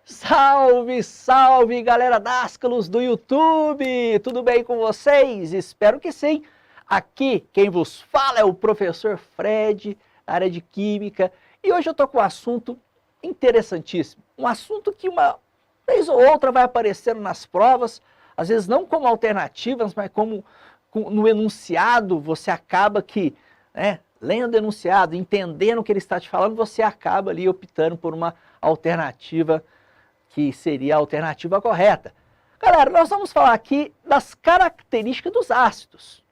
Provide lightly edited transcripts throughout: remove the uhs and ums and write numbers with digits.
Salve, salve, galera Dascalos do YouTube! Tudo bem com vocês? Espero que sim. Aqui quem vos fala é o professor Fred, da área de Química, e hoje eu tô com um assunto interessantíssimo. Um assunto que uma vez ou outra vai aparecendo nas provas, às vezes não como alternativas, mas como no enunciado você acaba que, lendo o enunciado, entendendo o que ele está te falando, você acaba ali optando por uma alternativa que seria a alternativa correta. Galera, nós vamos falar aqui das características dos ácidos.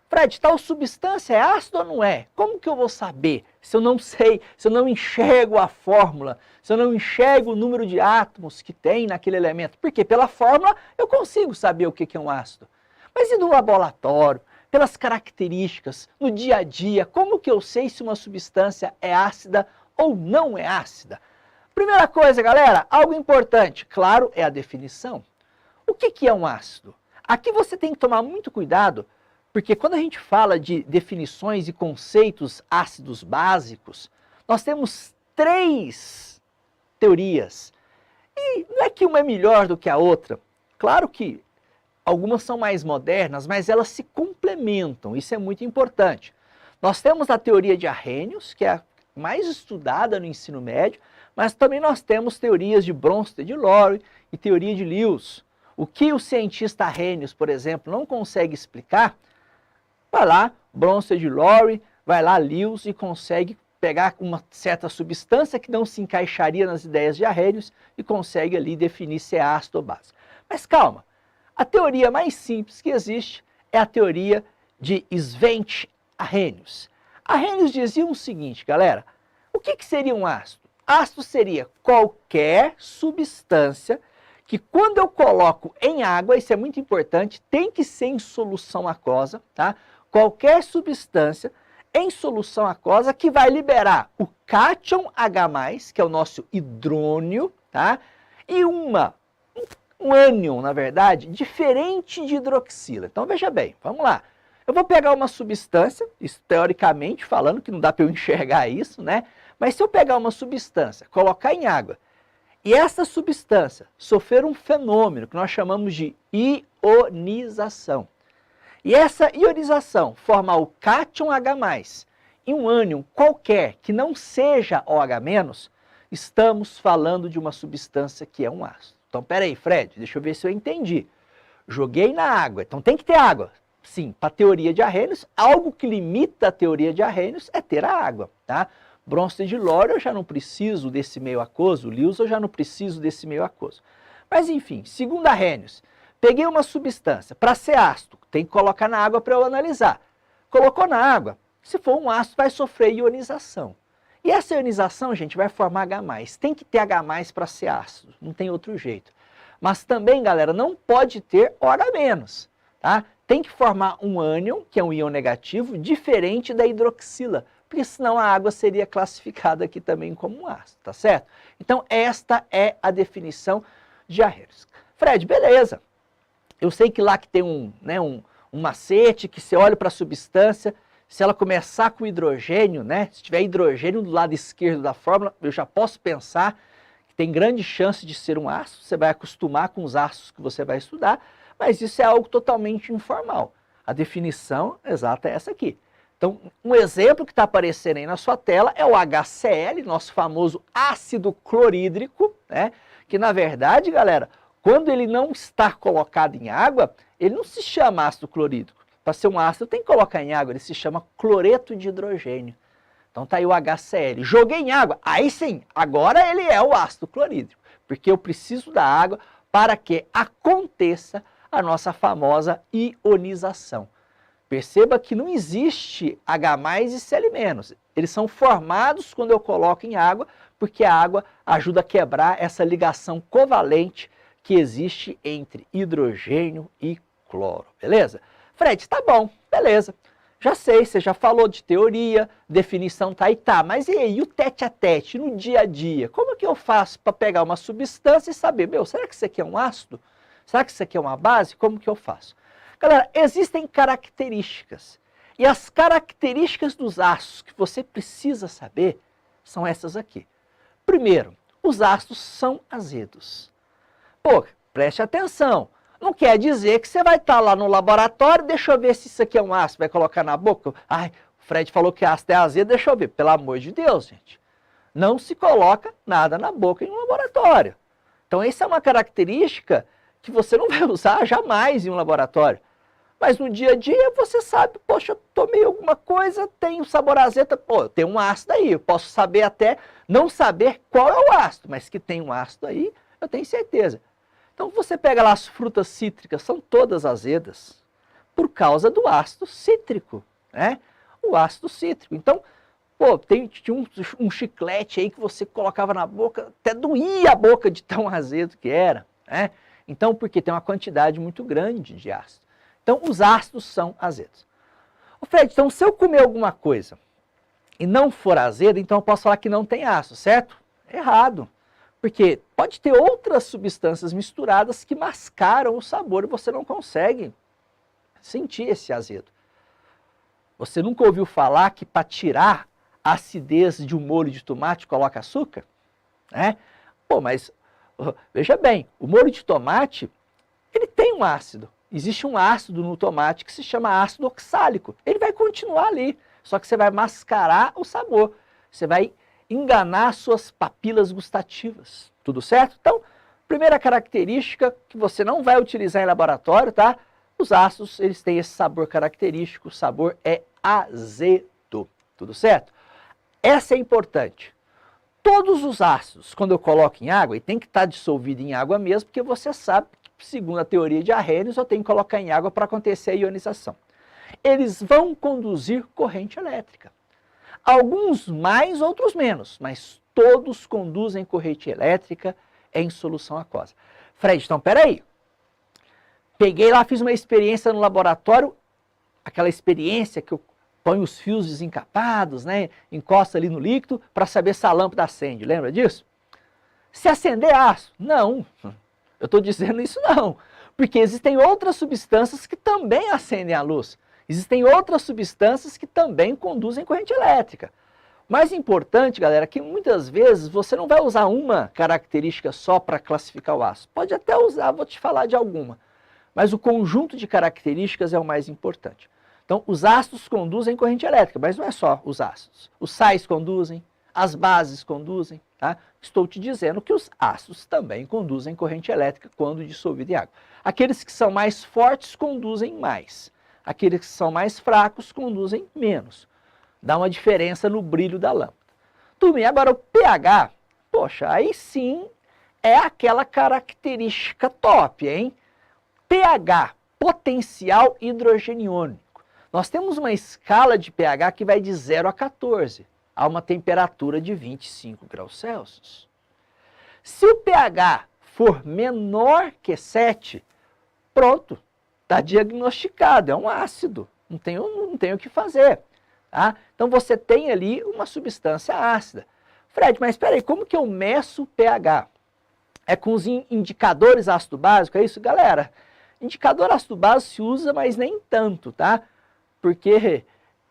Fred, tal substância é ácido ou não é? Como que eu vou saber se eu não sei, se eu não enxergo a fórmula, se eu não enxergo o número de átomos que tem naquele elemento? Porque pela fórmula eu consigo saber o que é um ácido. Mas e no laboratório, pelas características, no dia a dia, como que eu sei se uma substância é ácida ou não é ácida? Primeira coisa, galera, algo importante, claro, é a definição. O que é um ácido? Aqui você tem que tomar muito cuidado, porque quando a gente fala de definições e conceitos ácidos básicos, nós temos 3 teorias. E não é que uma é melhor do que a outra. Claro que algumas são mais modernas, mas elas se complementam, isso é muito importante. Nós temos a teoria de Arrhenius, que é a mais estudada no ensino médio, mas também nós temos teorias de Bronsted e Lowry e teoria de Lewis. O que o cientista Arrhenius, por exemplo, não consegue explicar, vai lá, Bronsted e Lowry, vai lá Lewis e consegue pegar uma certa substância que não se encaixaria nas ideias de Arrhenius e consegue ali definir se é ácido ou base. Mas calma, a teoria mais simples que existe é a teoria de Svensson-Arrhenius. Arrhenius dizia o seguinte, galera, o que seria um ácido? Ácido seria qualquer substância que quando eu coloco em água, isso é muito importante, tem que ser em solução aquosa, tá? Qualquer substância em solução aquosa que vai liberar o cátion H+, que é o nosso hidrônio, tá? E um ânion, na verdade, diferente de hidroxila. Então veja bem, vamos lá. Eu vou pegar uma substância, isso teoricamente falando, que não dá para eu enxergar isso, né? Mas se eu pegar uma substância, colocar em água, e essa substância sofrer um fenômeno que nós chamamos de ionização, e essa ionização formar o cátion H+, e um ânion qualquer que não seja OH-, estamos falando de uma substância que é um ácido. Então, peraí, Fred, deixa eu ver se eu entendi. Joguei na água, então tem que ter água. Sim, para a teoria de Arrhenius, algo que limita a teoria de Arrhenius é ter a água, tá? Bronsted e Lowry eu já não preciso desse meio aquoso, Lewis eu já não preciso desse meio aquoso. Mas enfim, segundo Arrhenius, peguei uma substância, para ser ácido, tem que colocar na água para eu analisar. Colocou na água, se for um ácido vai sofrer ionização. E essa ionização, gente, vai formar H+. Tem que ter H+ para ser ácido, não tem outro jeito. Mas também, galera, não pode ter OH-, tá? Tem que formar um ânion, que é um íon negativo, diferente da hidroxila, porque senão a água seria classificada aqui também como um ácido, tá certo? Então, esta é a definição de Arrhenius. Fred, beleza. Eu sei que lá que tem um macete, que você olha para a substância, se ela começar com hidrogênio, se tiver hidrogênio do lado esquerdo da fórmula, eu já posso pensar que tem grande chance de ser um ácido, você vai acostumar com os ácidos que você vai estudar, mas isso é algo totalmente informal. A definição exata é essa aqui. Então, um exemplo que está aparecendo aí na sua tela é o HCl, nosso famoso ácido clorídrico, que na verdade, galera, quando ele não está colocado em água, ele não se chama ácido clorídrico. Para ser um ácido tem que colocar em água, ele se chama cloreto de hidrogênio. Então tá aí o HCl. Joguei em água, aí sim, agora ele é o ácido clorídrico, porque eu preciso da água para que aconteça a nossa famosa ionização. Perceba que não existe H+ e Cl-. Eles são formados quando eu coloco em água, porque a água ajuda a quebrar essa ligação covalente que existe entre hidrogênio e cloro, beleza? Fred, tá bom, beleza. Já sei, você já falou de teoria, definição tá aí, tá, mas e aí, o tete a tete, no dia a dia? Como que eu faço para pegar uma substância e saber, será que isso aqui é um ácido? Será que isso aqui é uma base? Como que eu faço? Galera, existem características. E as características dos ácidos que você precisa saber são essas aqui. Primeiro, os ácidos são azedos. Pô, preste atenção. Não quer dizer que você vai estar lá no laboratório, deixa eu ver se isso aqui é um ácido, vai colocar na boca. Ai, o Fred falou que ácido é azedo, deixa eu ver. Pelo amor de Deus, gente. Não se coloca nada na boca em um laboratório. Então, essa é uma característica que você não vai usar jamais em um laboratório. Mas no dia a dia você sabe, poxa, eu tomei alguma coisa, tem um sabor azedo, pô, tem um ácido aí. Eu posso saber até, não saber qual é o ácido, mas que tem um ácido aí, eu tenho certeza. Então você pega lá as frutas cítricas, são todas azedas, por causa do ácido cítrico, né? O ácido cítrico. Então, pô, tinha um chiclete aí que você colocava na boca, até doía a boca de tão azedo que era, né? Então, porque tem uma quantidade muito grande de ácido. Então, os ácidos são azedos. Ô Fred, então se eu comer alguma coisa e não for azedo, então eu posso falar que não tem ácido, certo? Errado. Porque pode ter outras substâncias misturadas que mascaram o sabor e você não consegue sentir esse azedo. Você nunca ouviu falar que para tirar a acidez de um molho de tomate coloca açúcar? Né? Pô, mas veja bem, o molho de tomate, ele tem um ácido. Existe um ácido no tomate que se chama ácido oxálico. Ele vai continuar ali, só que você vai mascarar o sabor. Você vai enganar suas papilas gustativas. Tudo certo? Então, primeira característica que você não vai utilizar em laboratório, tá? Os ácidos, eles têm esse sabor característico, o sabor é azedo. Tudo certo? Essa é importante. Todos os ácidos, quando eu coloco em água, e tem que estar dissolvido em água mesmo, porque você sabe que, segundo a teoria de Arrhenius, eu tenho que colocar em água para acontecer a ionização. Eles vão conduzir corrente elétrica. Alguns mais, outros menos, mas todos conduzem corrente elétrica em solução aquosa. Fred, então peraí. Peguei lá, fiz uma experiência no laboratório, aquela experiência que eu ponho os fios desencapados, né, encosta ali no líquido para saber se a lâmpada acende, lembra disso? Se acender ácido? Não, eu estou dizendo isso não, porque existem outras substâncias que também acendem a luz. Existem outras substâncias que também conduzem corrente elétrica. O mais importante, galera, é que muitas vezes você não vai usar uma característica só para classificar o ácido. Pode até usar, vou te falar de alguma. Mas o conjunto de características é o mais importante. Então, os ácidos conduzem corrente elétrica, mas não é só os ácidos. Os sais conduzem, as bases conduzem, tá? Estou te dizendo que os ácidos também conduzem corrente elétrica quando dissolvido em água. Aqueles que são mais fortes conduzem mais. Aqueles que são mais fracos conduzem menos. Dá uma diferença no brilho da lâmpada. Tudo bem, agora o pH, poxa, aí sim é aquela característica top, hein? pH, potencial hidrogeniônico. Nós temos uma escala de pH que vai de 0 a 14, a uma temperatura de 25 graus Celsius. Se o pH for menor que 7, pronto. Está diagnosticado, é um ácido, não tem o que fazer. Tá? Então você tem ali uma substância ácida. Fred, mas espera aí, como que eu meço o pH? É com os indicadores ácido básico, é isso? Galera, indicador ácido básico se usa, mas nem tanto, tá? Porque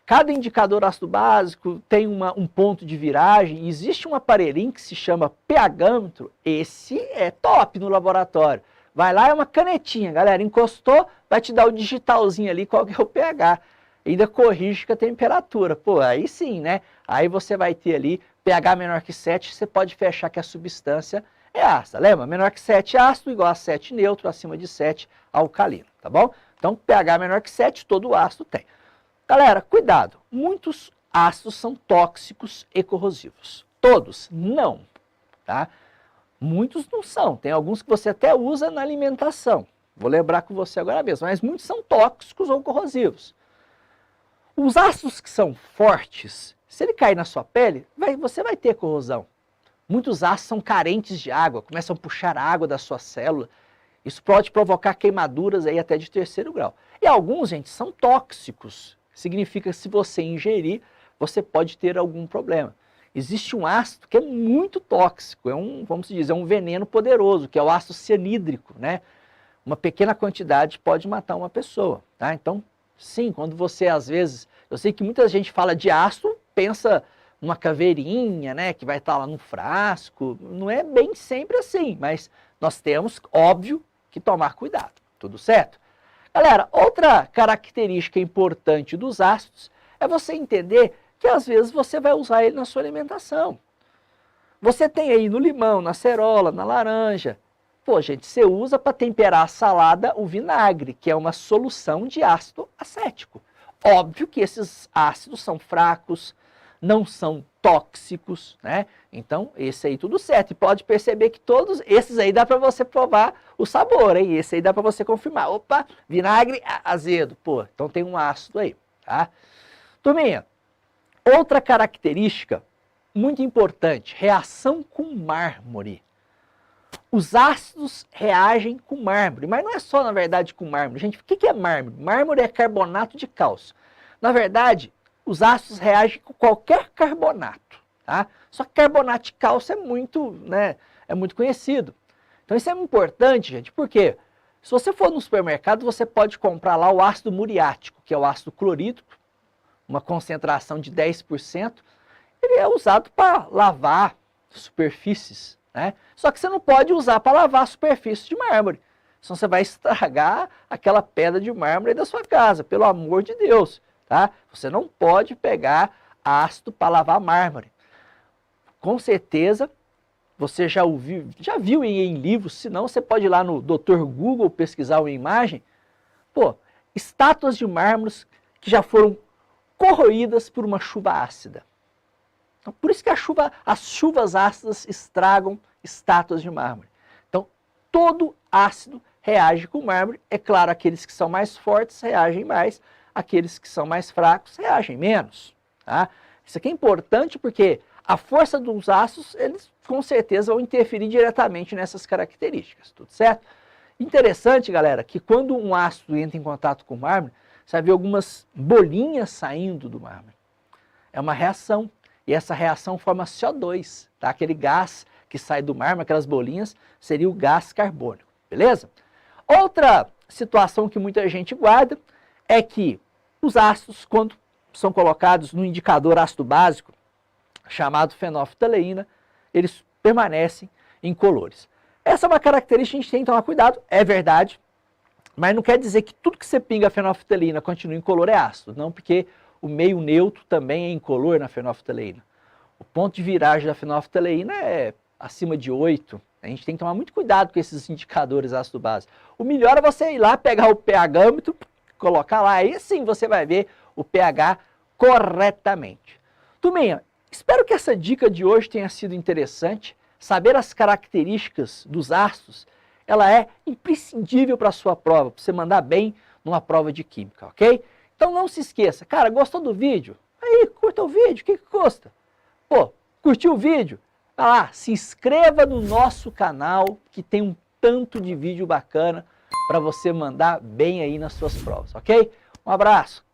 cada indicador ácido básico tem um ponto de viragem, existe um aparelhinho que se chama pHmetro, esse é top no laboratório. Vai lá, é uma canetinha, galera, encostou, vai te dar o digitalzinho ali, qual que é o pH. Ainda corrige com a temperatura. Pô, aí sim, né? Aí você vai ter ali, pH menor que 7, você pode fechar que a substância é ácida. Lembra? Menor que 7 ácido, igual a 7 neutro, acima de 7 alcalino, tá bom? Então, pH menor que 7, todo ácido tem. Galera, cuidado, muitos ácidos são tóxicos e corrosivos. Todos? Não, tá? Muitos não são, tem alguns que você até usa na alimentação. Vou lembrar com você agora mesmo, mas muitos são tóxicos ou corrosivos. Os ácidos que são fortes, se ele cair na sua pele, você vai ter corrosão. Muitos ácidos são carentes de água, começam a puxar a água da sua célula. Isso pode provocar queimaduras aí até de 3º grau. E alguns, gente, são tóxicos. Significa que se você ingerir, você pode ter algum problema. Existe um ácido que é muito tóxico, vamos dizer, é um veneno poderoso, que é o ácido cianídrico, né? Uma pequena quantidade pode matar uma pessoa, tá? Então, sim, quando você às vezes, eu sei que muita gente fala de ácido, pensa numa caveirinha, né, que vai estar lá no frasco. Não é bem sempre assim, mas nós temos, óbvio, que tomar cuidado. Tudo certo? Galera, outra característica importante dos ácidos é você entender que às vezes você vai usar ele na sua alimentação. Você tem aí no limão, na acerola, na laranja. Pô, gente, você usa para temperar a salada o vinagre, que é uma solução de ácido acético. Óbvio que esses ácidos são fracos, não são tóxicos, né? Então, esse aí tudo certo. E pode perceber que todos esses aí dá para você provar o sabor, hein? Esse aí dá para você confirmar. Opa, vinagre azedo. Pô, então tem um ácido aí, tá? Turminha, outra característica muito importante, reação com mármore. Os ácidos reagem com mármore, mas não é só, na verdade, com mármore. Gente, o que é mármore? Mármore é carbonato de cálcio. Na verdade, os ácidos reagem com qualquer carbonato, tá? Só que carbonato de cálcio é muito conhecido. Então isso é importante, gente, porque se você for no supermercado, você pode comprar lá o ácido muriático, que é o ácido clorídrico, uma concentração de 10%. Ele é usado para lavar superfícies, né? Só que você não pode usar para lavar a superfície de mármore. Senão você vai estragar aquela pedra de mármore da sua casa, pelo amor de Deus. Tá? Você não pode pegar ácido para lavar mármore. Com certeza, você já viu em livros, se não, você pode ir lá no Dr. Google pesquisar uma imagem. Pô, estátuas de mármore que já foram corroídas por uma chuva ácida. Então, por isso que as chuvas ácidas estragam estátuas de mármore. Então, todo ácido reage com mármore. É claro, aqueles que são mais fortes reagem mais, aqueles que são mais fracos reagem menos. Tá? Isso aqui é importante porque a força dos ácidos, eles com certeza vão interferir diretamente nessas características, tudo certo? Interessante, galera, que quando um ácido entra em contato com o mármore, você vai ver algumas bolinhas saindo do mármore. É uma reação, e essa reação forma CO2, tá? Aquele gás que sai do mármore, aquelas bolinhas, seria o gás carbônico, beleza? Outra situação que muita gente guarda é que os ácidos, quando são colocados no indicador ácido básico, chamado fenolftaleína, eles permanecem incolores. Essa é uma característica que a gente tem que tomar cuidado, é verdade, mas não quer dizer que tudo que você pinga a fenolftaleína continua incolor é ácido, não, porque o meio neutro também é incolor na fenolftaleína. O ponto de viragem da fenolftaleína é acima de 8. A gente tem que tomar muito cuidado com esses indicadores ácido-base. O melhor é você ir lá, pegar o pH-ômetro, colocar lá, aí sim você vai ver o pH corretamente. Turminha, espero que essa dica de hoje tenha sido interessante. Saber as características dos ácidos, ela é imprescindível para a sua prova, para você mandar bem numa prova de química, ok? Então não se esqueça, cara, gostou do vídeo? Aí, curta o vídeo, o que custa? Pô, curtiu o vídeo? Vai lá, se inscreva no nosso canal, que tem um tanto de vídeo bacana para você mandar bem aí nas suas provas, ok? Um abraço!